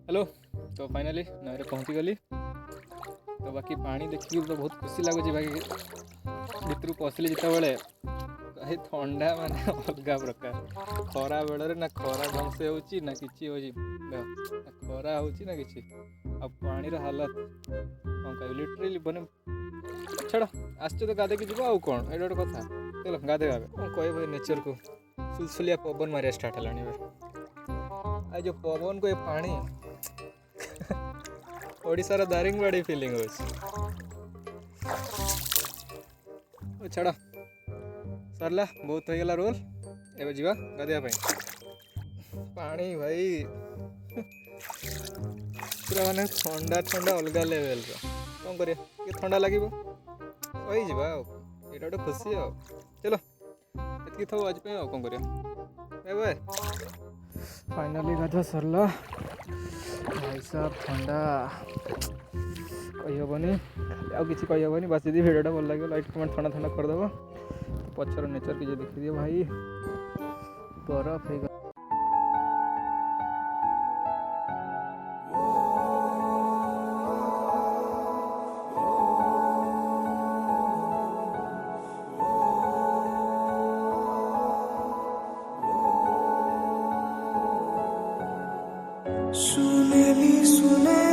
Hello. तो finally नई पहुँची गली। तो बाकी पानी देखिए तो बहुत खुशी लगुच बाकी भितर पशिली जिते कहीं थंडा माने अलग प्रकार खरा बेल ना खरा ढंग से होची ना कि खरा होची ना कि पानी हालत कौन कह लिटरेली बने छाड़ आस तो गाधे की जीव आउ कौन ये गोटे कथा चलो गाधे कौन कह नेचर को सुलसुलिया पवन मारिया स्टार्ट है जो पवन को ये पानी ओडिशार दारिंगबाड़ी फिलिंग हो छाड़ सरला बहुत हो गला रोल एवं जीवा गाधिया पानी भाई पूरा माने ठंडा ठंडा अलग लेवल कौन कर ठंडा लगे सही जा यहाँ गोटे खुशी चलो ये थो आज कौन कर बाय फाइनाली गाधा सरला भाई साहब ठंडा कहीहबनी आउ कि कहीहबनी बस यदि भिडियोटा भल लगे लाइक कमेंट ठंडा ठंडा करदेव पचर नेचर किसी देखिए भाई बरफ हो सुनेली सुने